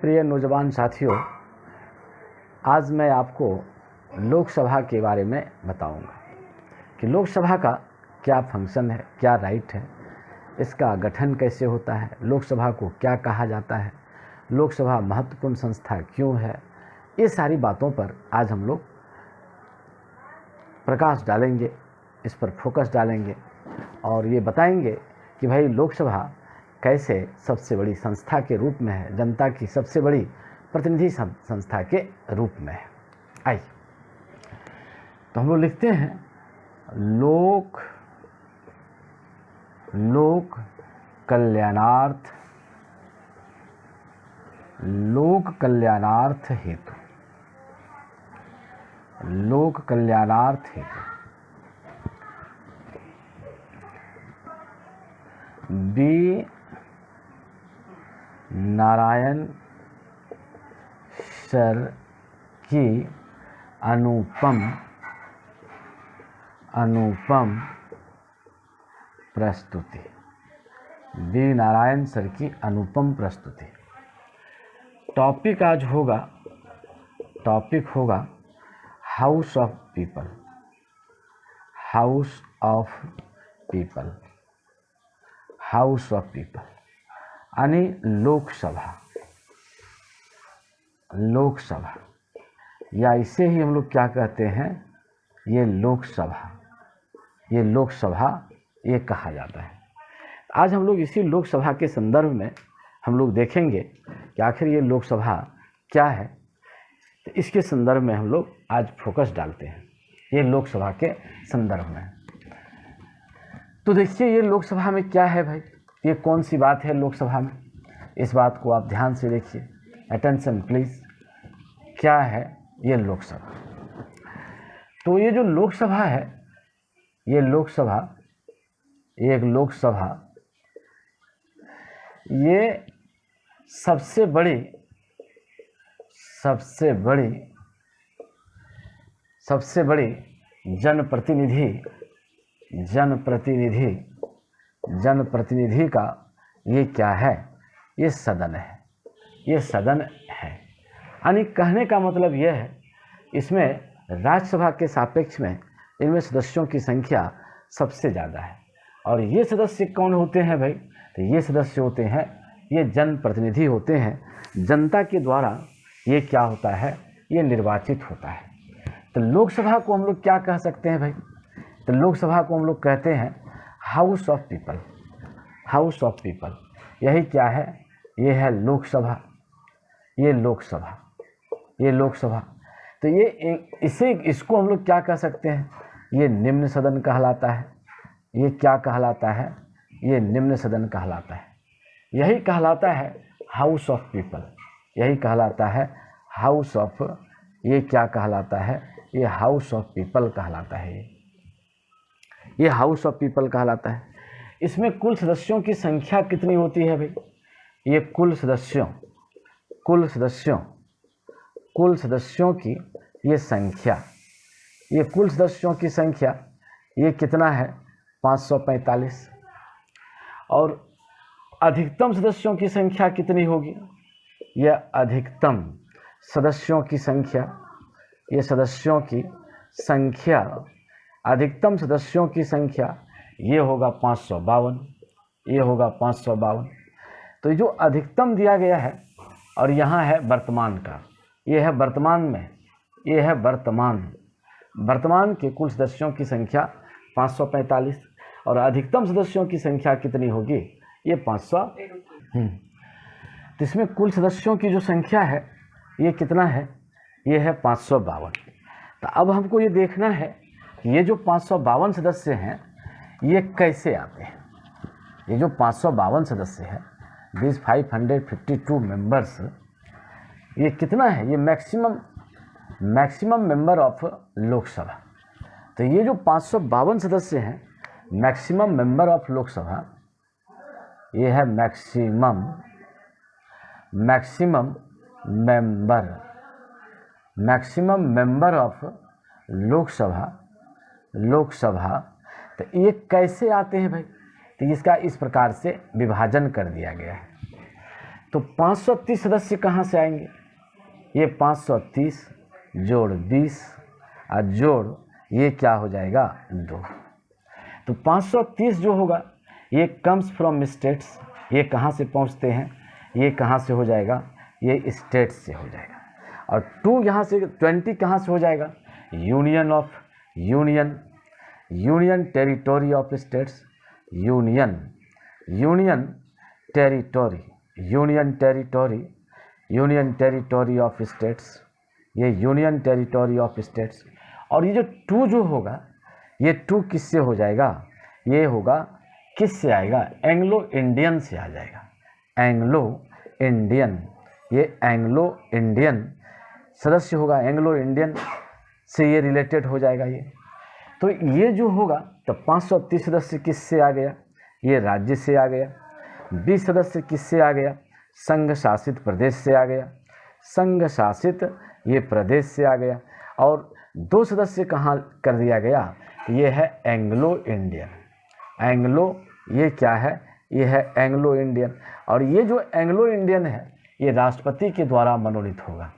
प्रिय नौजवान साथियों, आज मैं आपको लोकसभा के बारे में बताऊंगा कि लोकसभा का क्या फंक्शन है, क्या राइट है, इसका गठन कैसे होता है, लोकसभा को क्या कहा जाता है, लोकसभा महत्वपूर्ण संस्था क्यों है। ये सारी बातों पर आज हम लोग प्रकाश डालेंगे, इस पर फोकस डालेंगे और ये बताएंगे कि भाई लोकसभा कैसे सबसे बड़ी संस्था के रूप में है, जनता की सबसे बड़ी प्रतिनिधि संस्था के रूप में है। आइए तो हम लोग लिखते हैं लोक कल्याणार्थ हेतु, लोक कल्याणार्थ हेतु बी नारायण सर की अनुपम प्रस्तुति, बी नारायण सर की अनुपम प्रस्तुति। टॉपिक आज होगा, टॉपिक होगा house of people, house of people, house of people यानी लोकसभा, लोकसभा या इसे ही हम लोग क्या कहते हैं, ये लोकसभा, ये लोकसभा ये कहा जाता है। आज हम लोग इसी लोकसभा के संदर्भ में हम लोग देखेंगे कि आखिर ये लोकसभा क्या है। तो इसके संदर्भ में हम लोग आज फोकस डालते हैं, ये लोकसभा के संदर्भ में। तो देखिए ये लोकसभा में क्या है भाई, ये कौन सी बात है लोकसभा में, इस बात को आप ध्यान से देखिए, अटेंशन प्लीज। क्या है ये लोकसभा? तो ये जो लोकसभा है, ये लोकसभा, ये एक लोकसभा, ये सबसे बड़ी जनप्रतिनिधि का ये क्या है, ये सदन है, ये सदन है। यानी कहने का मतलब यह है, इसमें राज्यसभा के सापेक्ष में इनमें सदस्यों की संख्या सबसे ज़्यादा है। और ये सदस्य कौन होते हैं भाई? तो ये सदस्य होते हैं, ये जनप्रतिनिधि होते हैं, जनता के द्वारा ये क्या होता है, ये निर्वाचित होता है। तो लोकसभा को हम लोग क्या कह सकते हैं भाई? तो लोकसभा को हम लोग कहते हैं house of people, house of people. यही क्या है, ये है लोकसभा, ये लोकसभा, ये लोकसभा। तो ये इसको हम लोग क्या कह सकते हैं, ये निम्न सदन कहलाता है। ये क्या कहलाता है, ये निम्न सदन कहलाता है। यही कहलाता है हाउस ऑफ पीपल, यही कहलाता है हाउस ऑफ, ये क्या कहलाता है, ये हाउस ऑफ पीपल कहलाता है। ये हाउस ऑफ पीपल कहलाता है। इसमें कुल सदस्यों की संख्या कितनी होती है भाई? ये कुल सदस्यों की ये संख्या, ये कुल सदस्यों की संख्या ये कितना है, 545। और अधिकतम सदस्यों की संख्या कितनी होगी? यह अधिकतम सदस्यों की संख्या, ये सदस्यों की संख्या, अधिकतम सदस्यों की संख्या ये होगा 552, ये होगा 552। तो जो अधिकतम दिया गया है और यहाँ है वर्तमान का, ये है वर्तमान में, ये है वर्तमान के कुल सदस्यों की संख्या 545 और अधिकतम सदस्यों की संख्या कितनी होगी, ये 500। तो इसमें कुल सदस्यों की जो संख्या है ये कितना है, ये है 552। तो अब हमको ये देखना है कि ये जो 552 सदस्य हैं ये कैसे आते हैं। ये जो 552 सदस्य है, दिस 552 मेंबर्स, ये कितना है, ये मैक्सिमम मेंबर ऑफ लोकसभा। तो ये जो 552 सदस्य हैं, मैक्सिमम मेंबर ऑफ लोकसभा, ये है मैक्सिमम मेंबर ऑफ लोकसभा। तो ये कैसे आते हैं भाई? तो इसका इस प्रकार से विभाजन कर दिया गया है। तो 530 सदस्य कहाँ से आएंगे? ये 530 जोड़ 20 और जोड़ ये क्या हो जाएगा 2। तो 530 जो होगा ये कम्स फ्रॉम स्टेट्स, ये कहाँ से पहुँचते हैं? ये कहाँ से हो जाएगा? ये स्टेट्स से हो जाएगा। और 2 यहाँ से 20 कहाँ से हो जाएगा? Union territory of states, union territory of states, ये यूनियन टेरिटोरी ऑफ स्टेट्स। और ये जो 2 जो होगा ये 2 किससे हो जाएगा? ये होगा किससे आएगा? एंग्लो इंडियन से आ जाएगा। एंग्लो इंडियन, ये एंग्लो इंडियन सदस्य होगा, एंग्लो इंडियन से ये रिलेटेड हो जाएगा ये। तो ये जो होगा तो 530 सदस्य किससे आ गया? ये राज्य से आ गया। 20 सदस्य किससे आ गया? संघ शासित प्रदेश से आ गया। संघ शासित ये प्रदेश से आ गया। और 2 सदस्य कहाँ कर दिया गया? ये है एंग्लो इंडियन। एंग्लो ये क्या है? ये है एंग्लो इंडियन। और ये जो एंग्लो इंडियन है ये राष्ट्रपति के द्वारा मनोनीत होगा।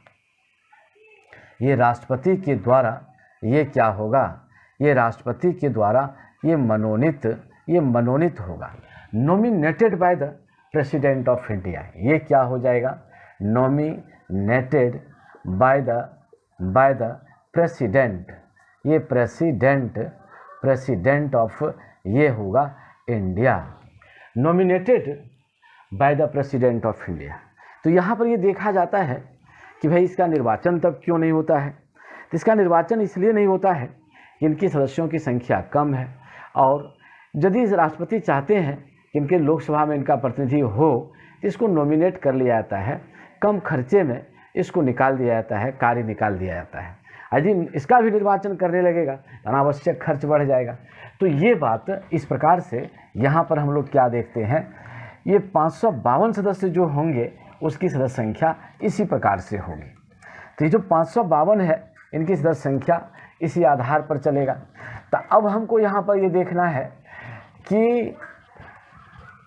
ये राष्ट्रपति के द्वारा ये क्या होगा? ये राष्ट्रपति के द्वारा ये मनोनीत होगा। Nominated by the president of India, ये क्या हो जाएगा? नॉमिनेटेड बाय द प्रेसिडेंट, ये प्रेसिडेंट ऑफ ये होगा India. Nominated by the president of India. तो यहाँ पर ये देखा जाता है कि भाई इसका निर्वाचन तब क्यों नहीं होता है? तो इसका निर्वाचन इसलिए नहीं होता है कि इनकी सदस्यों की संख्या कम है। और यदि राष्ट्रपति चाहते हैं कि इनके लोकसभा में इनका प्रतिनिधि हो तो इसको नॉमिनेट कर लिया जाता है, कम खर्चे में इसको निकाल दिया जाता है, कार्य निकाल दिया जाता है। यदि इसका भी निर्वाचन करने लगेगा तो अनावश्यक खर्च बढ़ जाएगा। तो ये बात इस प्रकार से यहाँ पर हम लोग क्या देखते हैं, ये 552 सदस्य जो होंगे उसकी सदस्य संख्या इसी प्रकार से होगी। तो ये जो 552 है इनकी सदस्य संख्या इसी आधार पर चलेगा। तो अब हमको यहाँ पर ये देखना है कि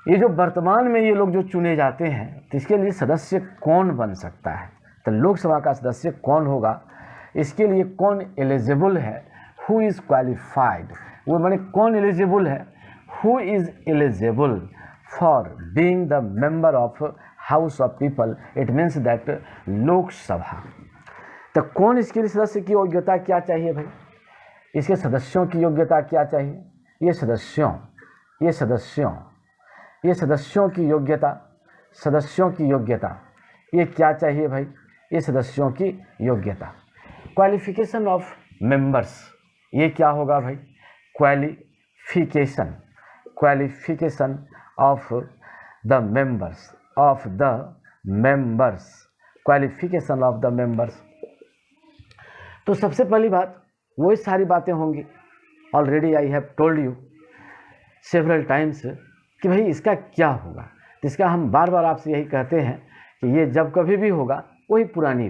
ये जो वर्तमान में ये लोग जो चुने जाते हैं तो इसके लिए सदस्य कौन बन सकता है? तो लोकसभा का सदस्य कौन होगा? इसके लिए कौन एलिजिबल है? हु इज़ क्वालिफाइड, वो माने कौन एलिजिबल है? Who is eligible for being the member of house of people, it means that Lok Sabha. तो कौन इसके लिए सदस्य की योग्यता क्या चाहिए भाई? इसके सदस्यों की योग्यता क्या चाहिए? ये सदस्यों की योग्यता ये क्या चाहिए भाई? ये सदस्यों की योग्यता। क्वालिफिकेशन ऑफ मेंबर्स, ये क्या होगा भाई? Qualification of the members, qualification of the members. तो सबसे पहली बात वही सारी बातें होंगी, already I have told you several times कि भाई इसका क्या होगा। तो इसका हम बार बार आपसे यही कहते हैं कि ये जब कभी भी होगा वही पुरानी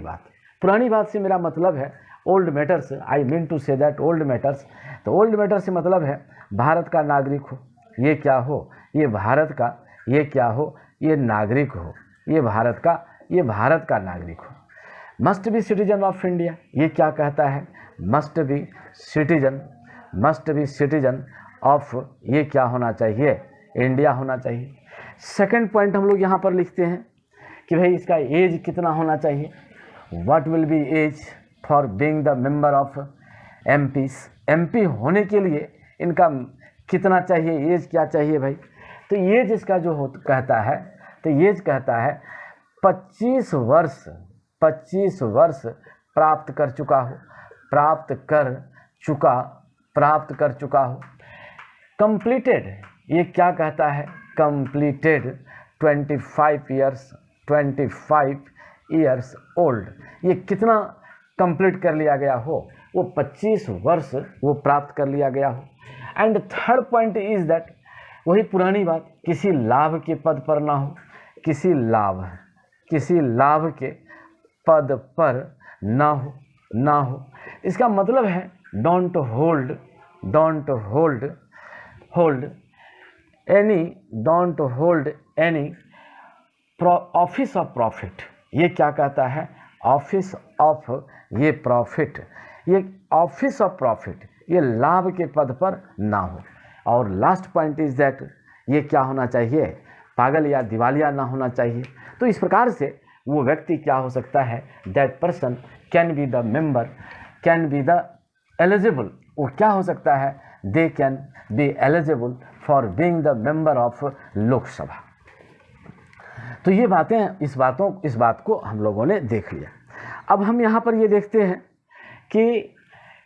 बात से मेरा मतलब है old matters, I mean to say that old matters. तो ओल्ड मैटर से मतलब है भारत का नागरिक हो, ये क्या हो? ये भारत का, ये क्या हो? ये नागरिक हो, ये भारत का नागरिक हो। Must be citizen of India, ये क्या कहता है? मस्ट बी सिटीजन ऑफ, ये क्या होना चाहिए? इंडिया होना चाहिए। सेकंड पॉइंट हम लोग यहाँ पर लिखते हैं कि भाई इसका एज कितना होना चाहिए? What will be age for being the member of MP होने के लिए इनका कितना चाहिए? एज क्या चाहिए भाई? तो एज इसका जो कहता है, तो एज कहता है 25 वर्ष प्राप्त कर चुका हो। कंप्लीटेड, ये क्या कहता है? कंप्लीटेड 25 ईयर्स ओल्ड, ये कितना कंप्लीट कर लिया गया हो? वो 25 वर्ष वो प्राप्त कर लिया गया हो। And third point is that, वही पुरानी बात, किसी लाभ के पद पर ना हो, किसी लाभ के पद पर ना हो। इसका मतलब है don't hold any office of profit, ये क्या कहता है? ऑफिस ऑफ ये प्रॉफिट, ये ऑफिस ऑफ प्रॉफिट ये लाभ के पद पर ना हो। और लास्ट पॉइंट इज दैट ये क्या होना चाहिए? पागल या दिवालिया ना होना चाहिए। तो इस प्रकार से वो व्यक्ति क्या हो सकता है? That person can be the member, can be the eligible, वो क्या हो सकता है? They can be eligible for being the member of Lok Sabha. तो ये बातें, इस बात को हम लोगों ने देख लिया। अब हम यहाँ पर ये देखते हैं कि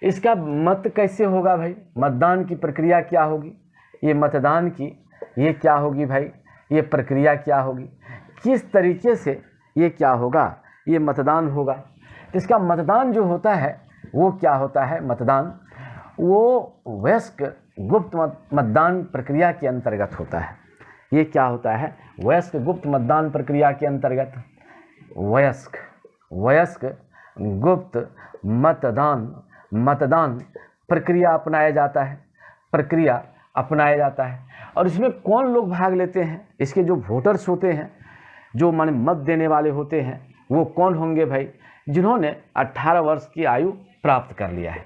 इसका मत कैसे होगा भाई, मतदान की प्रक्रिया क्या होगी, ये मतदान की ये क्या होगी भाई, ये प्रक्रिया क्या होगी, किस तरीके से ये क्या होगा, ये मतदान होगा। इसका मतदान जो होता है वो क्या होता है? मतदान वो वयस्क गुप्त मतदान प्रक्रिया के अंतर्गत होता है। ये क्या होता है? वयस्क गुप्त मतदान प्रक्रिया के अंतर्गत वयस्क गुप्त मतदान प्रक्रिया अपनाया जाता है। और इसमें कौन लोग भाग लेते हैं? इसके जो वोटर्स होते हैं, जो माने मत देने वाले होते हैं, वो कौन होंगे भाई? जिन्होंने 18 वर्ष की आयु प्राप्त कर लिया है।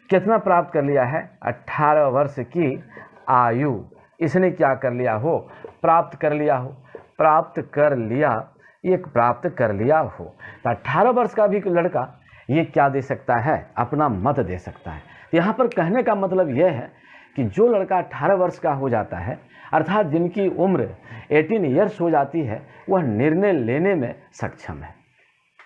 कितना प्राप्त कर लिया है? 18 वर्ष की आयु इसने क्या कर लिया हो? प्राप्त कर लिया हो। तो 18 वर्ष का भी लड़का ये क्या दे सकता है? अपना मत दे सकता है। यहाँ पर कहने का मतलब यह है कि जो लड़का 18 वर्ष का हो जाता है, अर्थात जिनकी उम्र 18 ईयर्स हो जाती है, वह निर्णय लेने में सक्षम है।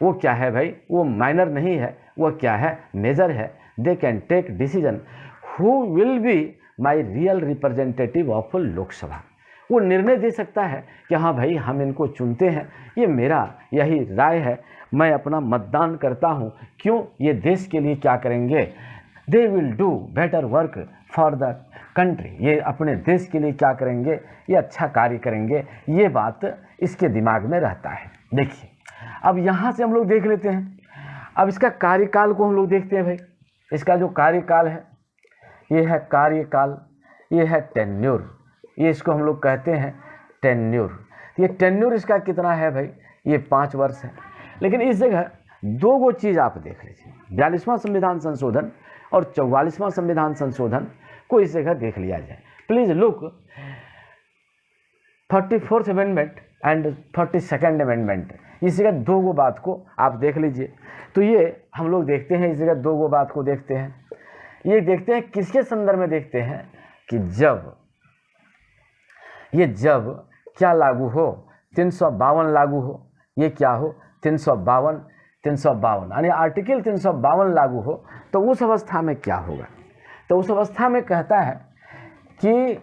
वो क्या है भाई? वो माइनर नहीं है, वह क्या है? मेजर है। They can take decision who will be my real representative of Lok Sabha. वो निर्णय दे सकता है कि हाँ भाई, हम इनको चुनते हैं, ये मेरा यही राय है, मैं अपना मतदान करता हूँ। क्यों? ये देश के लिए क्या करेंगे? They will do better work for the country. ये अपने देश के लिए क्या करेंगे? ये अच्छा कार्य करेंगे। ये बात इसके दिमाग में रहता है। देखिए, अब यहाँ से हम लोग देख लेते हैं। अब इसका कार्यकाल को हम लोग देखते हैं भाई। इसका जो कार्यकाल है, ये है कार्यकाल, ये है टेन्योर, ये इसको हम लोग कहते हैं टेन्योर। ये टेन्योर इसका कितना है भाई? ये 5 वर्ष है। लेकिन इस जगह दो गो चीज़ आप देख लीजिए, 42वां संविधान संशोधन और 44वां संविधान संशोधन को इस जगह देख लिया जाए। Please look 44th amendment and 42nd amendment. इस जगह दो गो बात को आप देख लीजिए। तो ये हम लोग देखते हैं, इस जगह दो गो बात को देखते हैं। ये देखते हैं किसके संदर्भ में देखते हैं कि जब क्या लागू हो? 352 लागू हो। ये क्या हो? 352 यानी आर्टिकल 352 लागू हो। तो उस अवस्था में क्या होगा? तो उस अवस्था में कहता है कि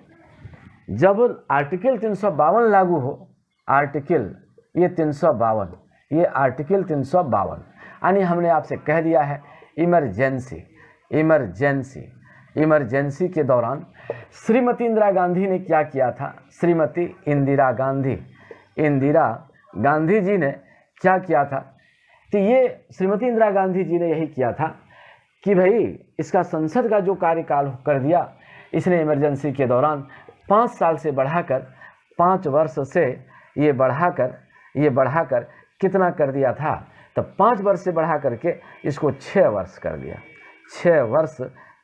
जब आर्टिकल 352 लागू हो, आर्टिकल 352 यानी हमने आपसे कह दिया है इमरजेंसी के दौरान श्रीमती इंदिरा गांधी ने क्या किया था? श्रीमती इंदिरा गांधी जी ने क्या किया था? तो ये श्रीमती इंदिरा गांधी जी ने यही किया था कि भाई इसका संसद का जो कार्यकाल कर दिया, इसने इमरजेंसी के दौरान 5 साल से बढ़ाकर 5 वर्ष से ये बढ़ाकर कितना कर दिया था? तो 5 वर्ष से बढ़ा करके इसको 6 वर्ष कर दिया। 6 वर्ष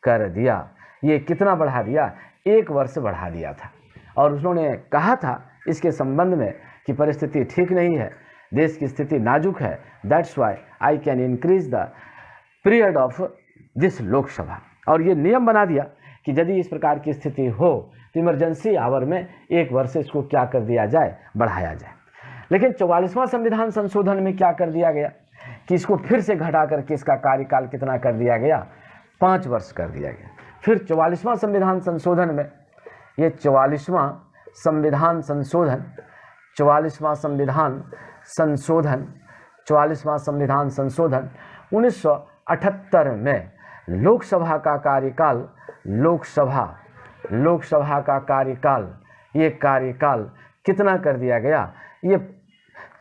कर दिया। ये कितना बढ़ा दिया? 1 वर्ष बढ़ा दिया था। और उन्होंने कहा था इसके संबंध में कि परिस्थिति ठीक नहीं है, देश की स्थिति नाजुक है, that's why I can increase the period of this Lok Sabha. और ये नियम बना दिया कि यदि इस प्रकार की स्थिति हो तो इमरजेंसी आवर में 1 वर्ष इसको क्या कर दिया जाए? बढ़ाया जाए। लेकिन 44वां संविधान संशोधन में क्या कर दिया गया कि इसको फिर से घटा करके इसका कार्यकाल कितना कर दिया गया? 5 वर्ष कर दिया गया। फिर 44वां संविधान संशोधन में, ये 44वां संविधान संशोधन 1978 में लोकसभा का कार्यकाल ये कार्यकाल कितना कर दिया गया? ये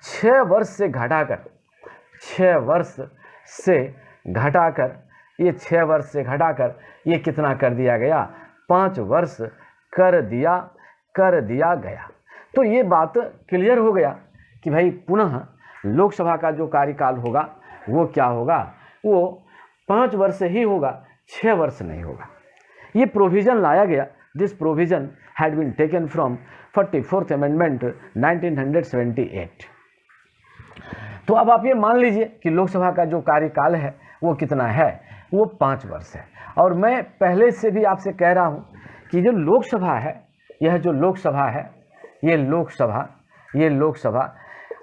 6 वर्ष से घटाकर 6 वर्ष से ये कितना कर दिया गया? 5 वर्ष कर दिया गया। तो ये बात क्लियर हो गया कि भाई पुनः लोकसभा का जो कार्यकाल होगा वो क्या होगा, वो 5 वर्ष ही होगा, 6 वर्ष नहीं होगा। ये प्रोविज़न लाया गया। This provision had been taken from 44th amendment 1978। तो अब आप ये मान लीजिए कि लोकसभा का जो कार्यकाल है वो कितना है, वो 5 वर्ष है। और मैं पहले से भी आपसे कह रहा हूँ कि जो लोकसभा है, यह जो लोकसभा है, ये लोकसभा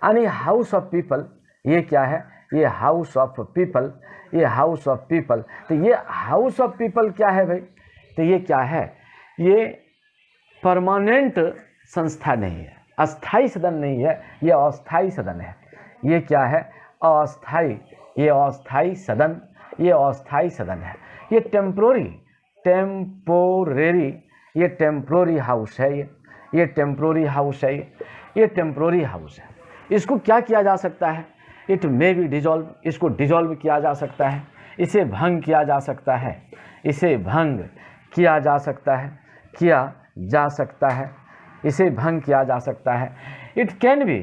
यानी हाउस ऑफ पीपल, ये क्या है, ये हाउस ऑफ पीपल, ये हाउस ऑफ पीपल। तो ये हाउस ऑफ पीपल क्या है भाई, तो ये क्या है, ये परमानेंट संस्था नहीं है, अस्थाई सदन नहीं है, ये अस्थाई सदन है। ये क्या है, अस्थाई, ये अस्थाई सदन, ये अस्थाई सदन है। ये टेम्पोररी, ये टेम्पोररी हाउस है, ये टेम्पोररी हाउस है, ये टेम्पोररी हाउस है। इसको क्या किया जा सकता है, इट मे बी डिजॉल्व, इसको डिजॉल्व किया जा सकता है, इसे भंग किया जा सकता है, इसे भंग किया जा सकता है, इसे भंग किया जा सकता है। इट कैन बी,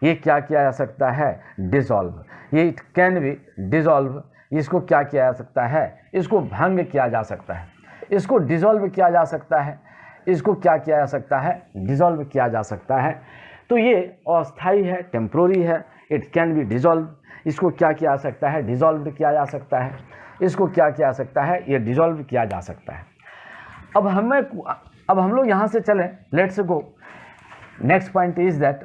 ये क्या किया जा सकता है, डिजॉल्व, ये इट कैन बी डिजॉल्व, इसको क्या किया जा सकता है, इसको भंग किया जा सकता है, इसको डिजॉल्व किया जा सकता है, इसको क्या किया जा सकता है, डिजॉल्व किया जा सकता है। तो ये अस्थाई है, टेम्पोररी है, इट कैन बी डिजॉल्व, इसको क्या किया जा सकता है, डिजॉल्व किया जा सकता है, इसको क्या किया जा सकता है, ये डिजॉल्व किया जा सकता है। अब हम लोग यहाँ से चलें, let's go next point is that,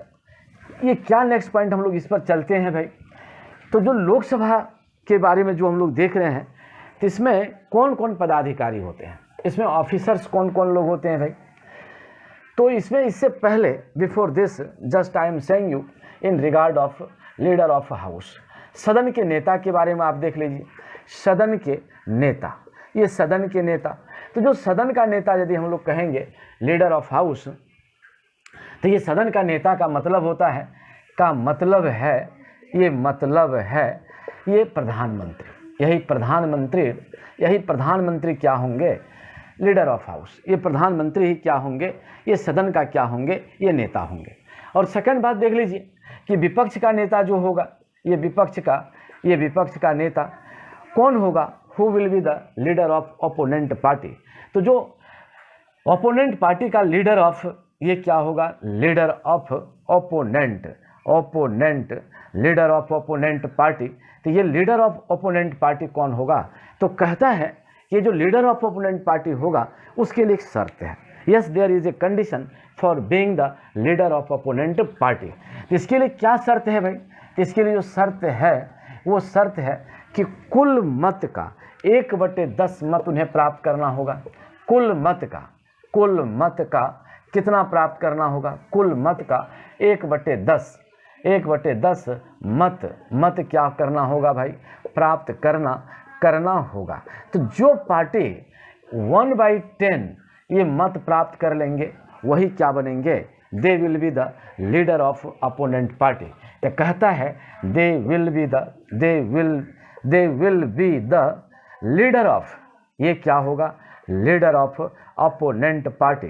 ये क्या नेक्स्ट पॉइंट हम लोग इस पर चलते हैं भाई। तो जो लोकसभा के बारे में जो हम लोग देख रहे हैं, तो इसमें कौन कौन पदाधिकारी होते हैं, इसमें ऑफिसर्स कौन कौन लोग होते हैं भाई। तो इसमें इससे पहले, before this just I am saying you in regard of leader of house, सदन के नेता के बारे में आप देख लीजिए। सदन के नेता, ये सदन के नेता, तो जो सदन का नेता यदि हम लोग कहेंगे लीडर ऑफ हाउस, तो ये सदन का नेता का मतलब होता है, ये प्रधानमंत्री, यही प्रधानमंत्री क्या होंगे, लीडर ऑफ हाउस, ये प्रधानमंत्री ही क्या होंगे, ये सदन का क्या होंगे, ये नेता होंगे। और सेकंड बात देख लीजिए कि विपक्ष का नेता जो होगा, ये विपक्ष का नेता कौन होगा, who will be the leader of opponent party. तो जो ओपोनेंट पार्टी का लीडर ऑफ, ये क्या होगा, leader of opponent, leader of opponent party. तो ये लीडर ऑफ ओपोनेंट पार्टी कौन होगा, तो कहता है कि जो लीडर ऑफ ओपोनेंट पार्टी होगा उसके लिए एक शर्त है, yes there is a condition for being the leader of opponent party. इसके लिए क्या शर्त है भाई, इसके लिए जो शर्त है वो शर्त है कि कुल मत का 1/10 मत उन्हें प्राप्त करना होगा। कुल मत का कितना प्राप्त करना होगा, कुल मत का 1/10 मत क्या करना होगा भाई, प्राप्त करना होगा। तो जो पार्टी 1/10 ये मत प्राप्त कर लेंगे वही क्या बनेंगे, they will be the leader of opponent party. तो कहता है they will be the leader of, ये क्या होगा, leader of opponent party.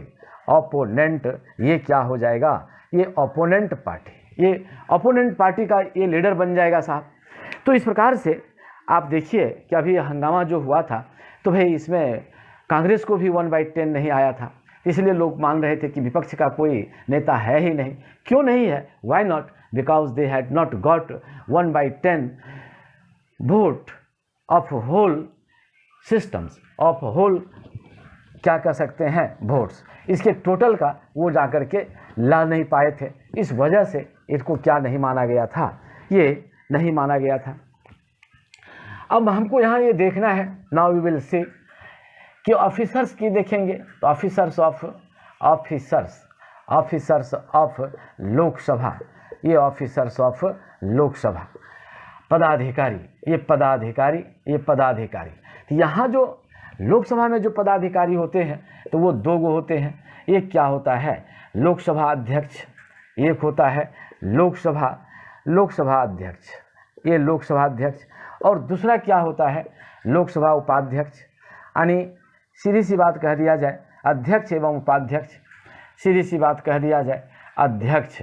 Opponent ये क्या हो जाएगा, ये अपोनेंट पार्टी, ये अपोनेंट पार्टी का ये लीडर बन जाएगा साहब। तो इस प्रकार से आप देखिए कि अभी हंगामा जो हुआ था, तो भाई इसमें कांग्रेस को भी 1/10 नहीं आया था, इसलिए लोग मान रहे थे कि विपक्ष का कोई नेता है ही नहीं। क्यों नहीं है, why not, because they had not got 1/10 vote of whole systems, of whole क्या कह सकते हैं वोट्स, इसके टोटल का वो जाकर के ला नहीं पाए थे। इस वजह से इसको क्या नहीं माना गया था, ये नहीं माना गया था। अब हमको यहाँ ये देखना है, नाउ वी विल सी कि ऑफिसर्स की देखेंगे, तो ऑफिसर्स ऑफ लोकसभा, ये ऑफिसर्स ऑफ लोकसभा, पदाधिकारी, ये पदाधिकारी। तो यहाँ जो लोकसभा में जो पदाधिकारी होते हैं तो वो 2 गो होते हैं। एक क्या होता है, लोकसभा अध्यक्ष, एक होता है लोकसभा अध्यक्ष, ये लोकसभा अध्यक्ष, और दूसरा क्या होता है लोकसभा उपाध्यक्ष। यानी सीधी सी बात कह दिया जाए, अध्यक्ष एवं उपाध्यक्ष, सीधी सी बात कह दिया जाए, अध्यक्ष,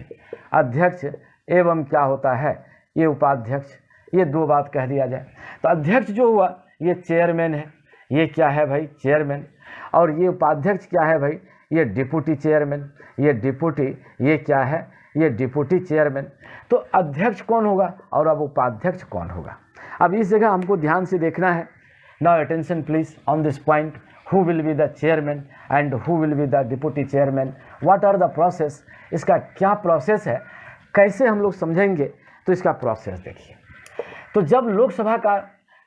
अध्यक्ष एवं क्या होता है, ये उपाध्यक्ष, ये दो बात कह दिया जाए। तो अध्यक्ष जो हुआ ये चेयरमैन है, ये क्या है भाई, चेयरमैन। और ये उपाध्यक्ष क्या है भाई, ये डिप्टी चेयरमैन, ये डिप्टी, ये क्या है, ये डिप्टी चेयरमैन। तो अध्यक्ष कौन होगा और अब उपाध्यक्ष कौन होगा। अब इस जगह हमको ध्यान से देखना है। Now attention please on this point, who will be the chairman and who will be the deputy chairman, what are the process, इसका क्या प्रोसेस है, कैसे हम लोग समझेंगे, तो इसका प्रोसेस देखिए। तो जब लोकसभा का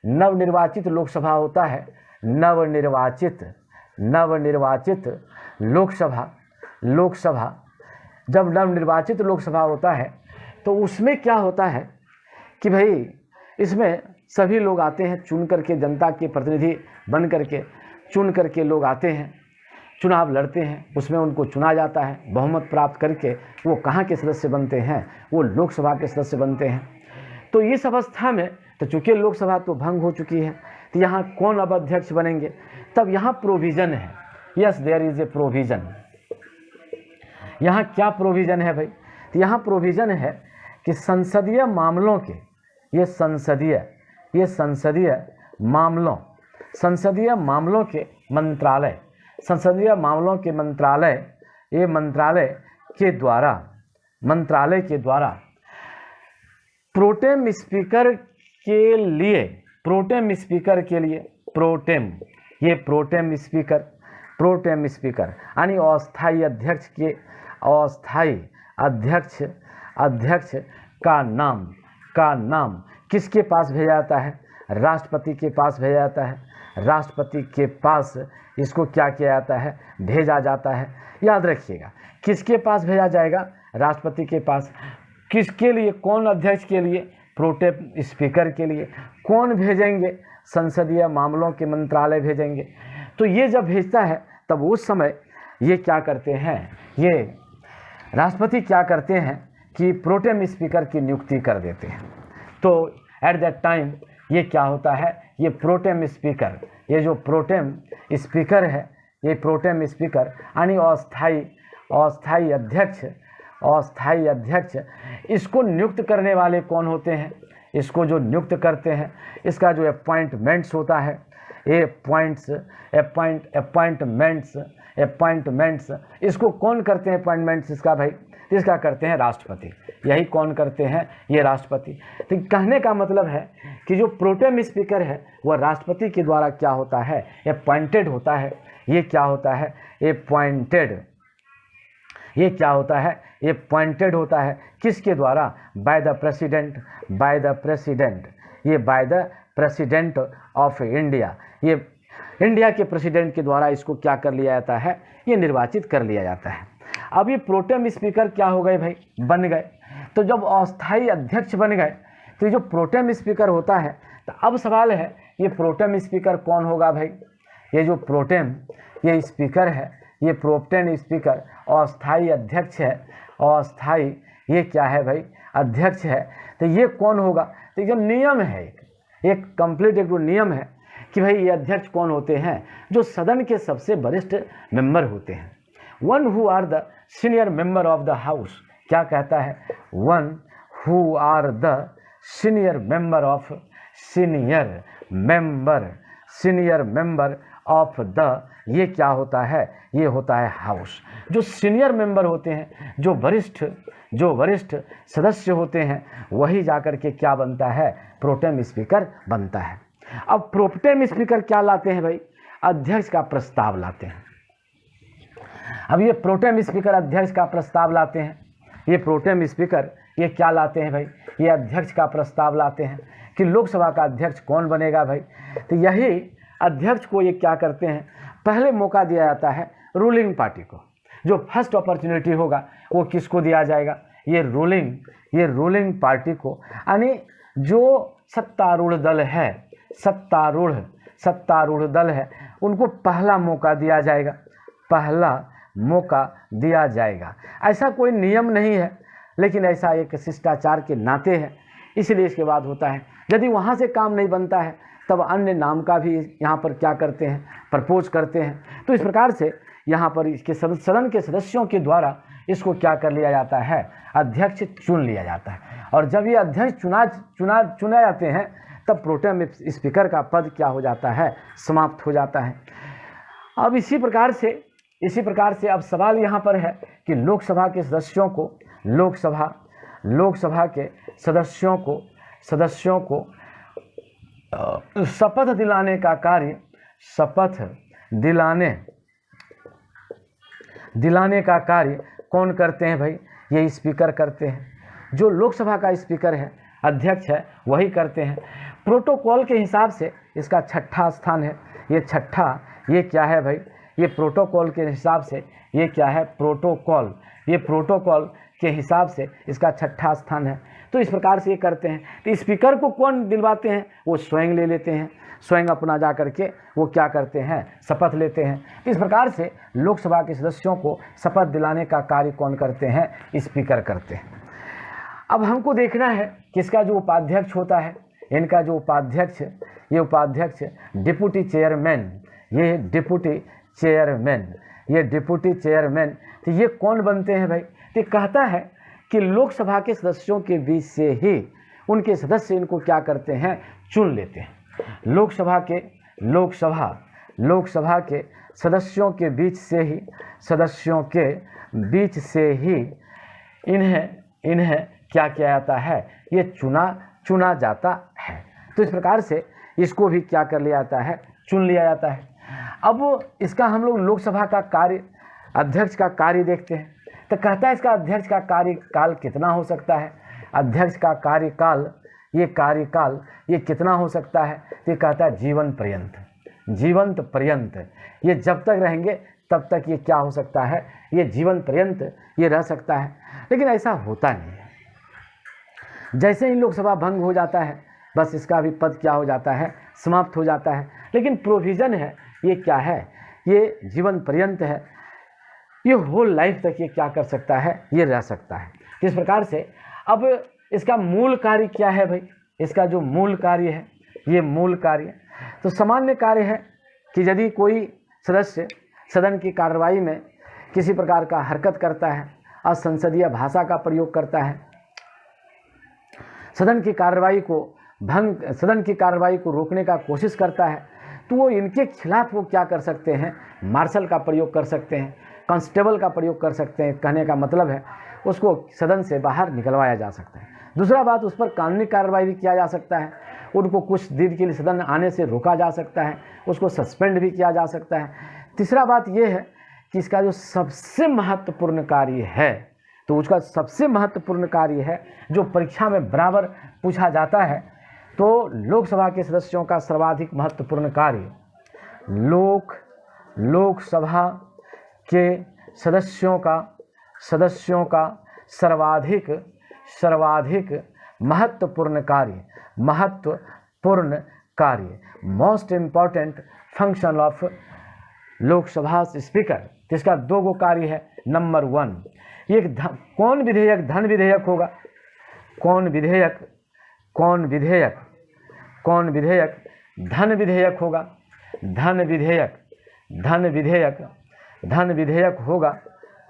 नवनिर्वाचित लोकसभा होता है, नवनिर्वाचित लोकसभा जब नवनिर्वाचित लोकसभा होता है तो उसमें क्या होता है कि भाई इसमें सभी लोग आते हैं चुन करके, जनता के प्रतिनिधि बन करके चुन करके लोग आते हैं, चुनाव लड़ते हैं, उसमें उनको चुना जाता है, बहुमत प्राप्त करके वो कहाँ के सदस्य बनते हैं, वो लोकसभा के सदस्य बनते हैं। तो इस अवस्था में तो चूँकि लोकसभा तो भंग हो चुकी है, तो यहाँ कौन अब अध्यक्ष बनेंगे, तब यहाँ प्रोविज़न है, yes there is a provision. यहाँ क्या प्रोविज़न है भाई, तो यहाँ प्रोविज़न है कि संसदीय मामलों के, ये संसदीय मामलों के मंत्रालय, ये मंत्रालय के द्वारा प्रोटेम स्पीकर के लिए प्रोटेम स्पीकर यानी अस्थाई अध्यक्ष का नाम किसके पास भेजा जाता है, राष्ट्रपति के पास भेजा जाता है। राष्ट्रपति के पास इसको क्या किया जाता है, भेजा जाता है। याद रखिएगा, किसके पास भेजा जाएगा, राष्ट्रपति के पास। किसके लिए, कौन अध्यक्ष के लिए, प्रोटेम स्पीकर के लिए। कौन भेजेंगे, संसदीय मामलों के मंत्रालय भेजेंगे। तो ये जब भेजता है तब उस समय ये क्या करते हैं, ये राष्ट्रपति क्या करते हैं कि प्रोटेम स्पीकर की नियुक्ति कर देते हैं। तो एट दैट टाइम ये क्या होता है, ये प्रोटेम स्पीकर, ये जो प्रोटेम स्पीकर है, ये प्रोटेम स्पीकर यानी अस्थाई अध्यक्ष, इसको नियुक्त करने वाले कौन होते हैं, इसको जो नियुक्त करते हैं, इसका जो अपॉइंटमेंट्स होता है, अपॉइंटमेंट्स, इसको कौन करते हैं अपॉइंटमेंट्स, इसका भाई, इसका करते हैं राष्ट्रपति। यही कौन करते हैं, ये राष्ट्रपति। तो कहने का मतलब है कि जो प्रोटेम स्पीकर है वह राष्ट्रपति के द्वारा क्या होता है, अपॉइंटेड होता है। ये क्या होता है, अपॉइंटेड, ये क्या होता है, ये अपॉइंटेड होता है किसके द्वारा, बाय द प्रेसिडेंट, ये by the president of India, ये इंडिया के प्रेसिडेंट के द्वारा इसको क्या कर लिया जाता है, ये निर्वाचित कर लिया जाता है। अब ये प्रोटेम स्पीकर क्या हो गए भाई, बन गए। तो जब अस्थाई अध्यक्ष बन गए तो ये जो प्रोटेम स्पीकर होता है, तो अब सवाल है ये प्रोटेम स्पीकर कौन होगा भाई, ये जो प्रोटेम ये स्पीकर है, ये प्रोटेम स्पीकर अस्थाई अध्यक्ष है, अस्थाई ये क्या है भाई, अध्यक्ष है। तो ये कौन होगा, तो ये नियम है, एक कंप्लीट एक नियम है कि भाई ये अध्यक्ष कौन होते हैं, जो सदन के सबसे वरिष्ठ मेंबर होते हैं। One who are the senior member of the house, क्या कहता है, one who are the senior member of the, ये क्या होता है, ये होता है हाउस। जो सीनियर मेंबर होते हैं, जो वरिष्ठ सदस्य होते हैं, वही जाकर के क्या बनता है, प्रोटेम स्पीकर बनता है। अब प्रोटेम स्पीकर क्या लाते हैं भाई, अध्यक्ष का प्रस्ताव लाते हैं। अब ये प्रोटेम स्पीकर अध्यक्ष का प्रस्ताव लाते हैं, ये प्रोटेम स्पीकर ये क्या लाते हैं भाई, ये अध्यक्ष का प्रस्ताव लाते हैं कि लोकसभा का अध्यक्ष कौन बनेगा भाई। तो यही अध्यक्ष को ये क्या करते हैं, पहले मौका दिया जाता है रूलिंग पार्टी को। जो फर्स्ट अपॉर्चुनिटी होगा वो किसको दिया जाएगा, ये रूलिंग पार्टी को, यानी जो सत्तारूढ़ दल है उनको पहला मौका दिया जाएगा। ऐसा कोई नियम नहीं है, लेकिन ऐसा एक शिष्टाचार के नाते है, इसलिए इसके बाद होता है। यदि वहाँ से काम नहीं बनता है तब अन्य नाम का भी यहाँ पर क्या करते हैं, प्रपोज करते हैं। तो इस प्रकार से यहाँ पर इसके सदन के सदस्यों के द्वारा इसको क्या कर लिया जाता है, अध्यक्ष चुन लिया जाता है। और जब ये अध्यक्ष चुना जाते हैं तब प्रोटेम स्पीकर का पद क्या हो जाता है, समाप्त हो जाता है। अब इसी प्रकार से अब सवाल यहाँ पर है कि लोकसभा के सदस्यों को लोकसभा के सदस्यों को शपथ दिलाने का कार्य कौन करते हैं भाई, ये स्पीकर करते हैं। जो लोकसभा का स्पीकर है, अध्यक्ष है, वही करते हैं। प्रोटोकॉल के हिसाब से इसका छठा स्थान है। ये क्या है भाई, ये प्रोटोकॉल के हिसाब से ये क्या है, प्रोटोकॉल के हिसाब से इसका छठा स्थान है। तो इस प्रकार से ये करते हैं। तो स्पीकर को कौन दिलवाते हैं, वो स्वयं ले लेते हैं, स्वयं अपना जा करके वो क्या करते हैं, शपथ लेते हैं। इस प्रकार से लोकसभा के सदस्यों को शपथ दिलाने का कार्य कौन करते हैं, स्पीकर करते हैं। अब हमको देखना है कि इसका जो उपाध्यक्ष होता है, इनका जो उपाध्यक्ष, ये उपाध्यक्ष डिप्टी चेयरमैन, ये डिप्टी चेयरमैन, तो ये कौन बनते हैं भाई। तो कहता है कि लोकसभा के सदस्यों के बीच से ही उनके सदस्य इनको क्या करते हैं, चुन लेते हैं। लोकसभा के सदस्यों के बीच से ही इन्हें क्या किया जाता है, ये चुना जाता है। तो इस प्रकार से इसको भी क्या कर लिया जाता है, चुन लिया जाता है। अब इसका हम लोग लोकसभा का कार्य, अध्यक्ष का कार्य देखते हैं। तो कहता है इसका अध्यक्ष का कार्यकाल कितना हो सकता है, अध्यक्ष का कार्यकाल ये कितना हो सकता है। ये कहता है जीवंत पर्यंत, ये जब तक रहेंगे तब तक ये क्या हो सकता है, ये जीवन पर्यंत ये रह सकता है। लेकिन ऐसा होता नहीं है। जैसे ही लोकसभा भंग हो जाता है, बस इसका भी पद क्या हो जाता है, समाप्त हो जाता है। लेकिन प्रोविज़न है, ये क्या है, ये जीवन पर्यंत है, ये होल लाइफ तक ये क्या कर सकता है, ये रह सकता है। इस प्रकार से अब इसका मूल कार्य क्या है भाई, इसका जो मूल कार्य है, ये मूल कार्य तो सामान्य कार्य है कि यदि कोई सदस्य सदन की कार्रवाई में किसी प्रकार का हरकत करता है, असंसदीय भाषा का प्रयोग करता है, सदन की कार्रवाई को रोकने का कोशिश करता है, तो वो इनके खिलाफ वो क्या कर सकते हैं, मार्शल का प्रयोग कर सकते हैं, कांस्टेबल का प्रयोग कर सकते हैं। कहने का मतलब है उसको सदन से बाहर निकलवाया जा सकता है। दूसरा बात, उस पर कानूनी कार्रवाई भी किया जा सकता है, उनको कुछ दिन के लिए सदन आने से रोका जा सकता है, उसको सस्पेंड भी किया जा सकता है। तीसरा बात यह है कि इसका जो सबसे महत्वपूर्ण कार्य है, तो उसका सबसे महत्वपूर्ण कार्य है जो परीक्षा में बराबर पूछा जाता है, तो लोकसभा के सदस्यों का सर्वाधिक महत्वपूर्ण कार्य, लोकसभा के सदस्यों का सर्वाधिक महत्वपूर्ण कार्य, most important function of Lok Sabha speaker. इसका दो गो कार्य है। नंबर 1, एक कौन विधेयक धन विधेयक होगा, कौन विधेयक धन विधेयक होगा, धन विधेयक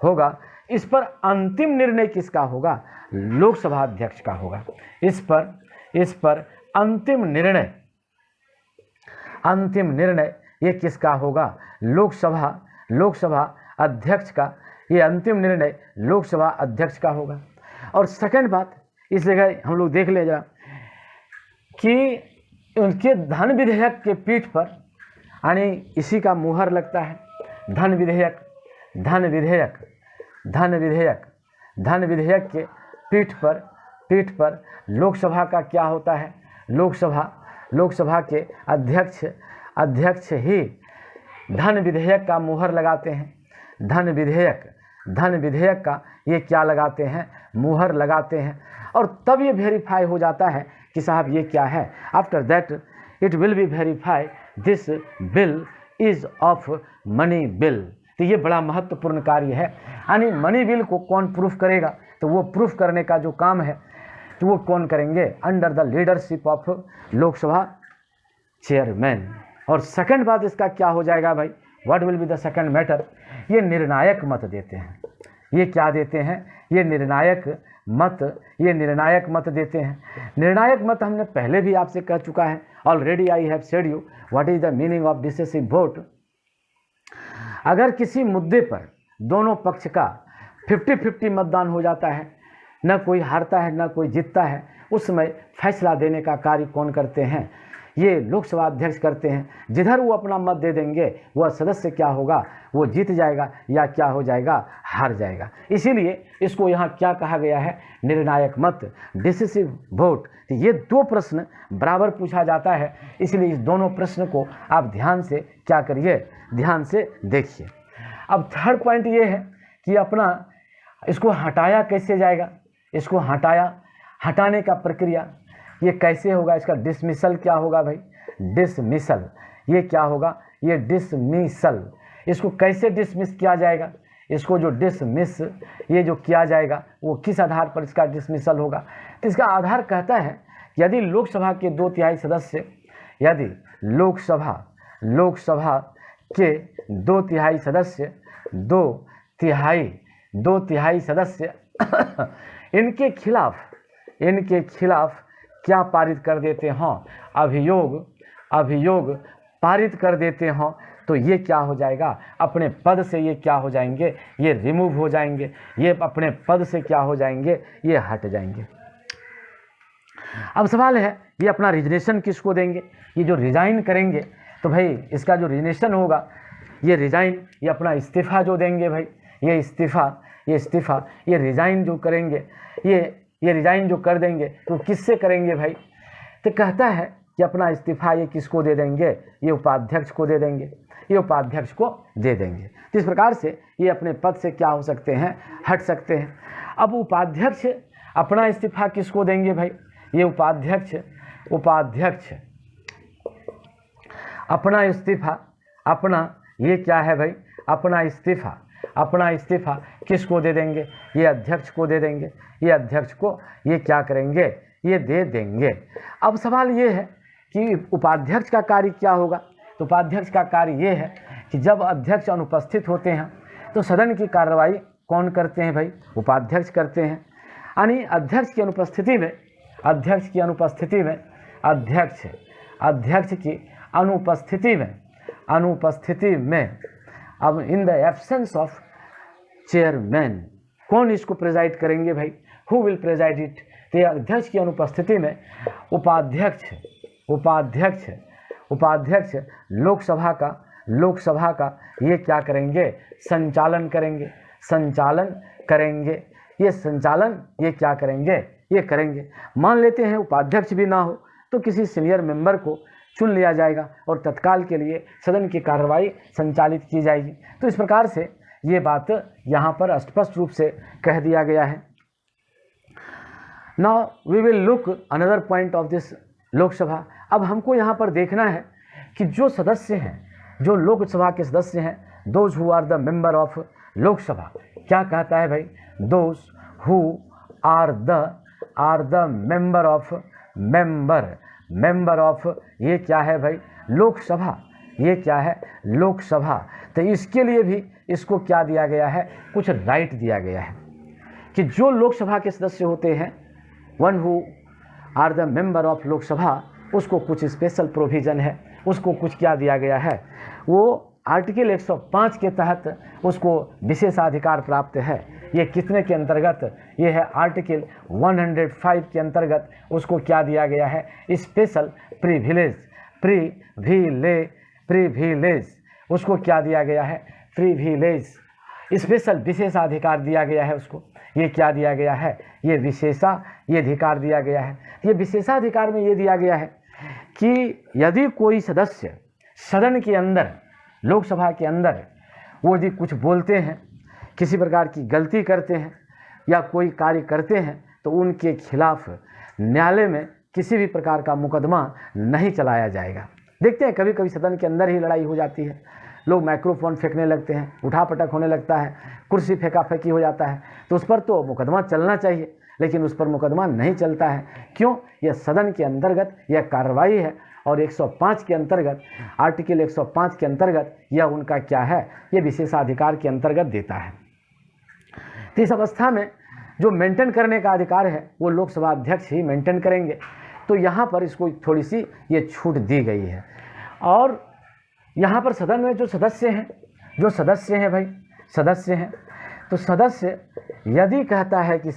होगा। इस पर अंतिम निर्णय किसका होगा, लोकसभा अध्यक्ष का होगा। इस पर अंतिम निर्णय ये किसका होगा, लोकसभा अध्यक्ष का। ये अंतिम निर्णय लोकसभा अध्यक्ष का होगा। और सेकंड बात, इस जगह हम लोग देख ले जरा कि उनके धन विधेयक के पीठ पर यानी इसी का मुहर लगता है। धन विधेयक के पीठ पर लोकसभा का क्या होता है, लोकसभा के अध्यक्ष ही धन विधेयक का मुहर लगाते हैं। धन विधेयक का ये क्या लगाते हैं, मुहर लगाते हैं। और तब ये वेरीफाई हो जाता है कि साहब ये क्या है। After that it will be verify this bill is of money bill. तो ये बड़ा महत्वपूर्ण कार्य है। यानी मनी बिल को कौन प्रूफ करेगा, तो वो प्रूफ करने का जो काम है तो वो कौन करेंगे, under the leadership of Lok Sabha chairman. और सेकंड बात इसका क्या हो जाएगा भाई, what will be the second matter, ये निर्णायक मत देते हैं। ये क्या देते हैं, ये निर्णायक मत देते हैं। निर्णायक मत हमने पहले भी आपसे कह चुका है, already I have said you what is the meaning of decisive vote. अगर किसी मुद्दे पर दोनों पक्ष का 50-50 मतदान हो जाता है, न कोई हारता है न कोई जीतता है, उस समय फैसला देने का कार्य कौन करते हैं, ये लोकसभा अध्यक्ष करते हैं। जिधर वो अपना मत दे देंगे वह सदस्य क्या होगा, वो जीत जाएगा या क्या हो जाएगा, हार जाएगा। इसीलिए इसको यहाँ क्या कहा गया है, निर्णायक मत, डिसिसिव वोट। तो ये दो प्रश्न बराबर पूछा जाता है, इसलिए इस दोनों प्रश्न को आप ध्यान से क्या करिए, ध्यान से देखिए। अब थर्ड पॉइंट ये है कि अपना इसको हटाया कैसे जाएगा, इसको हटाने का प्रक्रिया ये कैसे होगा, इसका डिसमिसल क्या होगा भाई, डिसमिसल, ये क्या होगा, ये डिसमिसल। इसको कैसे डिसमिस किया जाएगा, इसको जो डिसमिस ये जो किया जाएगा वो किस आधार पर इसका डिसमिसल होगा। तो इसका आधार कहता है कि यदि लोकसभा के 2/3 सदस्य, यदि लोकसभा के 2/3 सदस्य 2/3 सदस्य इनके खिलाफ क्या पारित कर देते हों, अभियोग पारित कर देते हों, तो ये क्या हो जाएगा, अपने पद से ये क्या हो जाएंगे, ये रिमूव हो जाएंगे, ये अपने पद से क्या हो जाएंगे, ये हट जाएंगे। अब सवाल है ये अपना रिजनेशन किसको देंगे, ये जो रिजाइन करेंगे, तो भाई इसका जो रिजनेशन होगा, ये रिजाइन, ये अपना इस्तीफा जो देंगे भाई, ये इस्तीफा ये रिजाइन जो करेंगे, ये रिजाइन जो कर देंगे तो किससे करेंगे भाई, तो कहता है कि अपना इस्तीफा ये किसको दे देंगे, ये उपाध्यक्ष को दे देंगे, ये उपाध्यक्ष को दे देंगे। तो इस प्रकार से ये अपने पद से क्या हो सकते हैं, हट सकते हैं। अब उपाध्यक्ष अपना इस्तीफा किसको देंगे भाई, ये उपाध्यक्ष अपना इस्तीफा, अपना ये क्या है भाई, अपना इस्तीफा किसको दे देंगे, ये अध्यक्ष को दे देंगे, ये अध्यक्ष को ये क्या करेंगे, ये दे देंगे। अब सवाल ये है कि उपाध्यक्ष का कार्य क्या होगा, तो उपाध्यक्ष का कार्य ये है कि जब अध्यक्ष अनुपस्थित होते हैं तो सदन की कार्रवाई कौन करते हैं भाई, उपाध्यक्ष करते हैं। यानी अध्यक्ष की अनुपस्थिति में अब in the absence of chairman कौन इसको प्रेजाइड करेंगे भाई, हु विल प्रेजाइड इट। तो अध्यक्ष की अनुपस्थिति में उपाध्यक्ष लोकसभा का ये क्या करेंगे, संचालन करेंगे। ये संचालन ये क्या करेंगे, ये करेंगे। मान लेते हैं उपाध्यक्ष भी ना हो तो किसी सीनियर मेंबर को चुन लिया जाएगा और तत्काल के लिए सदन की कार्रवाई संचालित की जाएगी। तो इस प्रकार से ये बात यहाँ पर स्पष्ट रूप से कह दिया गया है। Now we will look another point of this Lok Sabha. अब हमको यहाँ पर देखना है कि जो सदस्य हैं, जो लोकसभा के सदस्य हैं, those who are the member of Lok Sabha, क्या कहता है भाई, those who are the member of ये क्या है भाई, लोकसभा, ये क्या है, लोकसभा। तो इसके लिए भी इसको क्या दिया गया है, कुछ राइट दिया गया है कि जो लोकसभा के सदस्य होते हैं, one who are the member of Lok Sabha, उसको कुछ स्पेशल प्रोविज़न है, उसको कुछ क्या दिया गया है, वो आर्टिकल 105 के तहत उसको विशेषाधिकार प्राप्त है। ये कितने के अंतर्गत, ये है आर्टिकल 105 के अंतर्गत उसको क्या दिया गया है, स्पेशल प्रिविलेज, उसको क्या दिया गया है, प्रिविलेज, स्पेशल विशेषाधिकार दिया गया है उसको। ये क्या दिया गया है, ये अधिकार दिया गया है। ये विशेषाधिकार में ये दिया गया है कि यदि कोई सदस्य सदन के अंदर, लोकसभा के अंदर, वो यदि कुछ बोलते हैं, किसी प्रकार की गलती करते हैं या कोई कार्य करते हैं, तो उनके खिलाफ न्यायालय में किसी भी प्रकार का मुकदमा नहीं चलाया जाएगा। देखते हैं कभी कभी सदन के अंदर ही लड़ाई हो जाती है, लोग माइक्रोफोन फेंकने लगते हैं, उठापटक होने लगता है, कुर्सी फेंकी हो जाता है, तो उस पर तो मुकदमा चलना चाहिए, लेकिन उस पर मुकदमा नहीं चलता है। क्यों? यह सदन के अंतर्गत यह कार्रवाई है और 105 के अंतर्गत, आर्टिकल 105 के अंतर्गत यह उनका क्या है, यह विशेषाधिकार के अंतर्गत देता है। तो इस अवस्था में जो मेंटेन करने का अधिकार है वो लोकसभा अध्यक्ष ही मेंटेन करेंगे। तो यहाँ पर इसको थोड़ी सी ये छूट दी गई है। और यहाँ पर सदन में जो सदस्य हैं भाई, सदस्य हैं, तो सदस्य यदि कहता है कि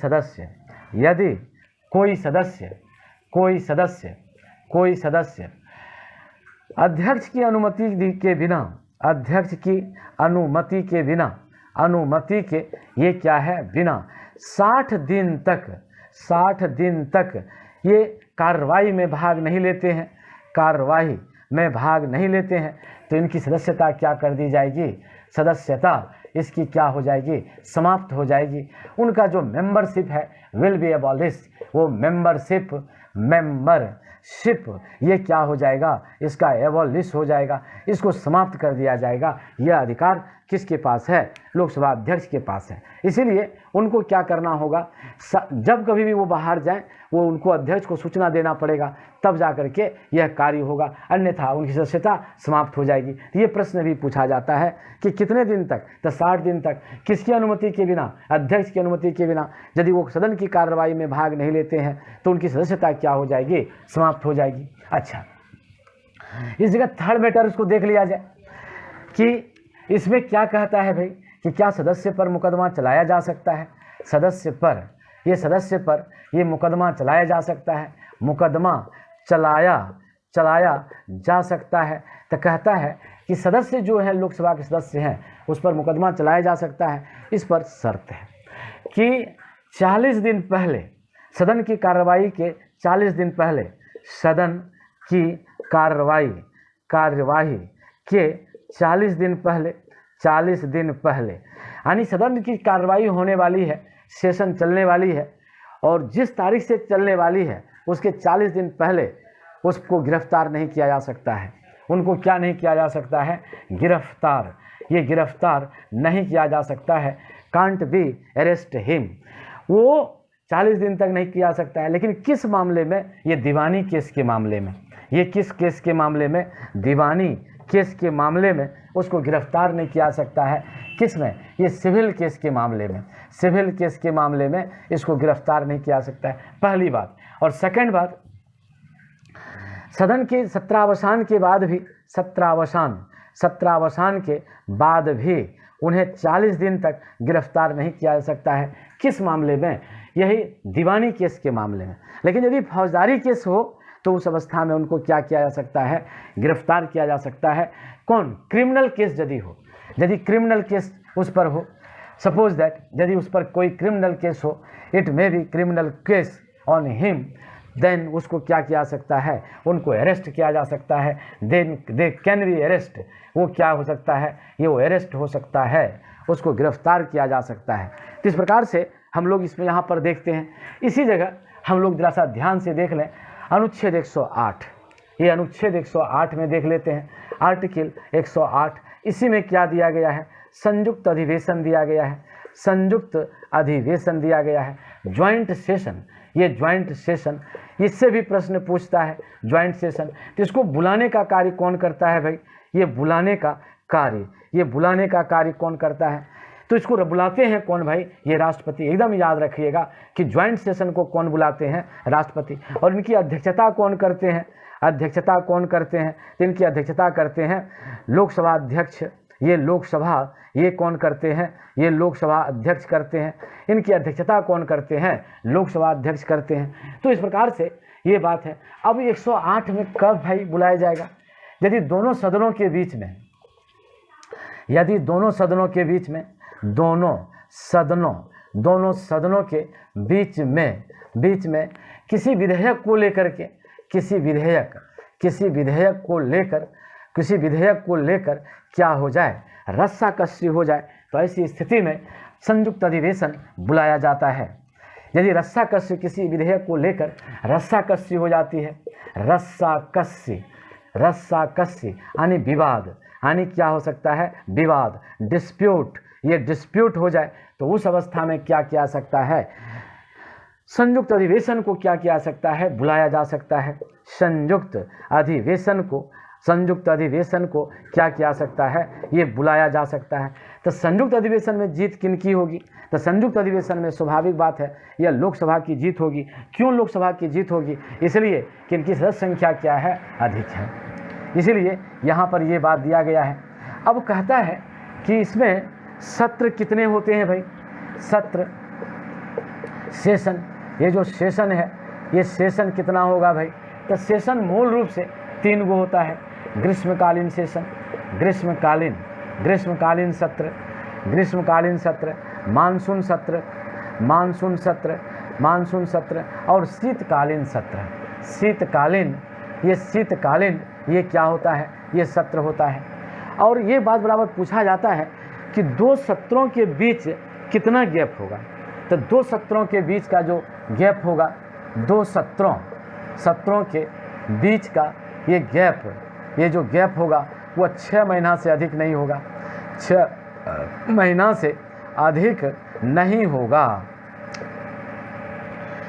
यदि कोई सदस्य अध्यक्ष की अनुमति के बिना ये क्या है, बिना 60 दिन तक ये कार्रवाई में भाग नहीं लेते हैं, तो इनकी सदस्यता क्या कर दी जाएगी, सदस्यता इसकी क्या हो जाएगी, समाप्त हो जाएगी। उनका जो मेंबरशिप है विल बी एबॉलिश, वो मेंबरशिप ये क्या हो जाएगा, इसका एबॉलिश हो जाएगा, इसको समाप्त कर दिया जाएगा। यह अधिकार किसके पास है, लोकसभा अध्यक्ष के पास है। इसीलिए उनको क्या करना होगा, जब कभी भी वो बाहर जाएं वो उनको अध्यक्ष को सूचना देना पड़ेगा, तब जा करके यह कार्य होगा, अन्यथा उनकी सदस्यता समाप्त हो जाएगी। तो ये प्रश्न भी पूछा जाता है कि कितने दिन तक, तो 60 दिन तक, किसकी अनुमति के बिना, अध्यक्ष की अनुमति के बिना यदि वो सदन की कार्रवाई में भाग नहीं लेते हैं तो उनकी सदस्यता क्या हो जाएगी, समाप्त हो जाएगी। अच्छा, इस जगह थर्ड मैटर उसको देख लिया जाए कि इसमें क्या कहता है भाई कि क्या सदस्य पर मुकदमा चलाया जा सकता है, सदस्य पर ये मुकदमा चलाया जा सकता है, मुकदमा चलाया जा सकता है। तो कहता है कि सदस्य जो है, लोकसभा के सदस्य हैं, उस पर मुकदमा चलाया जा सकता है। इस पर शर्त है कि 40 दिन पहले, सदन की कार्रवाई के 40 दिन पहले, सदन की कार्रवाई के 40 दिन पहले यानी सदन की कार्रवाई होने वाली है, सेशन चलने वाली है, और जिस तारीख से चलने वाली है उसके 40 दिन पहले उसको गिरफ्तार नहीं किया जा सकता है। उनको क्या नहीं किया जा सकता है, गिरफ्तार। ये गिरफ्तार नहीं किया जा सकता है, कांट बी अरेस्ट हिम, वो 40 दिन तक नहीं किया सकता है। लेकिन किस मामले में, ये दीवानी केस के मामले में, ये किस केस के मामले में, दीवानी केस के मामले में उसको गिरफ्तार नहीं किया सकता है। किस में, ये सिविल केस के मामले में, सिविल केस के मामले में इसको गिरफ्तार नहीं किया सकता है, पहली बात। और सेकंड बात, सदन के सत्रावसान के बाद भी, सत्रावसान के बाद भी उन्हें 40 दिन तक गिरफ्तार नहीं किया जा सकता है। किस मामले में, यही दीवानी केस के मामले में। लेकिन यदि फौजदारी केस हो तो उस अवस्था में उनको क्या किया जा सकता है, गिरफ्तार किया जा सकता है। कौन, क्रिमिनल केस यदि हो, यदि क्रिमिनल केस उस पर हो, सपोज दैट यदि उस पर कोई क्रिमिनल केस हो, it may be criminal case on him, then उसको क्या किया जा सकता है, उनको अरेस्ट किया जा सकता है। Then they can be arrest, वो क्या हो सकता है, ये वो अरेस्ट हो सकता है, उसको गिरफ्तार किया जा सकता है। तो इस प्रकार से हम लोग इसमें यहाँ पर देखते हैं। इसी जगह हम लोग जरा सा ध्यान से देख लें अनुच्छेद 108, ये अनुच्छेद 108 में देख लेते हैं, आर्टिकल 108। इसी में क्या दिया गया है, संयुक्त अधिवेशन दिया गया है, संयुक्त अधिवेशन दिया गया है, ज्वाइंट सेशन। ये ज्वाइंट सेशन, इससे भी प्रश्न पूछता है, ज्वाइंट सेशन। तो इसको बुलाने का कार्य कौन करता है भाई, ये बुलाने का कार्य कौन करता है, तो इसको बुलाते हैं कौन भाई, ये राष्ट्रपति। एकदम याद रखिएगा कि ज्वाइंट सेशन को कौन बुलाते हैं, राष्ट्रपति। और इनकी अध्यक्षता कौन करते हैं, तो इनकी अध्यक्षता करते हैं लोकसभा अध्यक्ष। ये कौन करते हैं, ये लोकसभा अध्यक्ष करते हैं। इनकी अध्यक्षता कौन करते हैं, लोकसभा अध्यक्ष करते हैं। तो इस प्रकार से ये बात है। अब 108 में कब भाई बुलाया जाएगा, यदि दोनों सदनों के बीच में, दोनों सदनों के बीच में किसी विधेयक को लेकर क्या हो जाए, रस्साकसी हो जाए, तो ऐसी स्थिति में संयुक्त अधिवेशन बुलाया जाता है। यदि रस्साकसी, किसी विधेयक को लेकर रस्साकसी हो जाती है, रस्साकसी यानी विवाद, यानी क्या हो सकता है, विवाद, डिस्प्यूट, ये डिस्प्यूट हो जाए, तो उस अवस्था में क्या किया सकता है, संयुक्त अधिवेशन को क्या किया सकता है, बुलाया जा सकता है। संयुक्त अधिवेशन को क्या किया सकता है, ये बुलाया जा सकता है। तो संयुक्त अधिवेशन में जीत किनकी होगी, तो संयुक्त अधिवेशन में स्वाभाविक बात है यह लोकसभा की जीत होगी। क्यों लोकसभा की जीत होगी? इसलिए कि इनकी सदस्य संख्या क्या है? अधिक है। इसीलिए यहाँ पर ये बात दिया गया है। अब कहता है कि इसमें सत्र कितने होते हैं भाई? सत्र, सेशन, ये जो सेशन है ये सेशन कितना होगा भाई? तो सेशन मूल रूप से 3 गो होता है। ग्रीष्मकालीन सेशन, ग्रीष्मकालीन सत्र, ग्रीष्मकालीन सत्र, मानसून सत्र, मानसून सत्र, मानसून सत्र और शीतकालीन सत्र। शीतकालीन, ये शीतकालीन ये क्या होता है? ये सत्र होता है। और ये बात बराबर पूछा जाता है कि 2 सत्रों के बीच कितना गैप होगा? तो 2 सत्रों के बीच का जो गैप होगा, 2 सत्रों के बीच का ये गैप, ये जो गैप होगा वो 6 महीना से अधिक नहीं होगा। 6 महीना से अधिक नहीं होगा।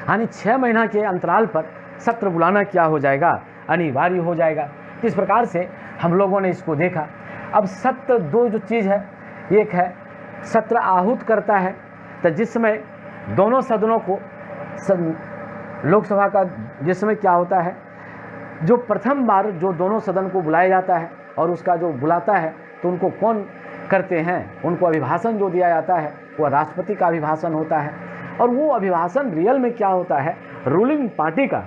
यानी 6 महीना के अंतराल पर सत्र बुलाना क्या हो जाएगा? अनिवार्य हो जाएगा। इस प्रकार से हम लोगों ने इसको देखा। अब सत्र 2 जो चीज़ है, एक है सत्र आहूत करता है, तो जिसमें दोनों सदनों को लोकसभा का जिसमें क्या होता है, जो प्रथम बार जो दोनों सदन को बुलाया जाता है और उसका जो बुलाता है तो उनको कौन करते हैं? उनको अभिभाषण जो दिया जाता है वह राष्ट्रपति का अभिभाषण होता है। और वो अभिभाषण रियल में क्या होता है? रूलिंग पार्टी का,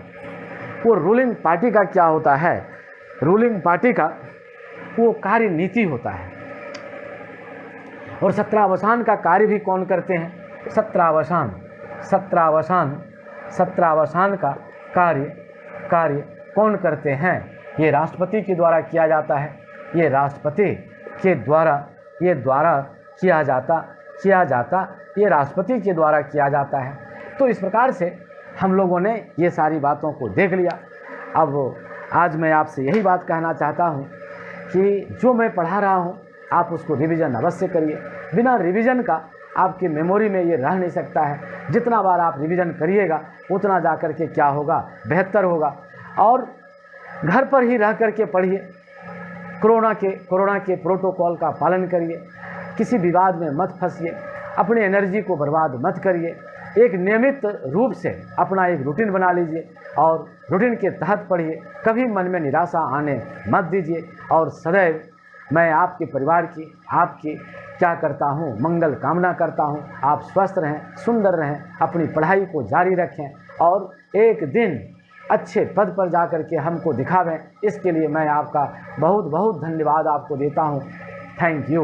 वो रूलिंग पार्टी का क्या होता है? रूलिंग पार्टी का वो कार्य नीति होता है। और सत्रावसान का कार्य भी कौन करते हैं? सत्रावसान का कार्य कौन करते हैं? ये राष्ट्रपति के द्वारा किया जाता है। ये राष्ट्रपति के द्वारा ये राष्ट्रपति के द्वारा किया जाता है। तो इस प्रकार से हम लोगों ने ये सारी बातों को देख लिया। अब आज मैं आपसे यही बात कहना चाहता हूँ कि जो मैं पढ़ा रहा हूँ आप उसको रिवीजन अवश्य करिए। बिना रिवीजन का आपकी मेमोरी में ये रह नहीं सकता है। जितना बार आप रिवीजन करिएगा उतना जा कर के क्या होगा? बेहतर होगा। और घर पर ही रह कर के पढ़िए। कोरोना के प्रोटोकॉल का पालन करिए। किसी विवाद में मत फंसिए। अपनी एनर्जी को बर्बाद मत करिए। एक नियमित रूप से अपना एक रूटीन बना लीजिए और रूटीन के तहत पढ़िए। कभी मन में निराशा आने मत दीजिए। और सदैव मैं आपके परिवार की, आपकी क्या करता हूँ, मंगल कामना करता हूँ। आप स्वस्थ रहें, सुंदर रहें, अपनी पढ़ाई को जारी रखें और एक दिन अच्छे पद पर जा कर के हमको दिखावें। इसके लिए मैं आपका बहुत बहुत धन्यवाद आपको देता हूँ। Thank you.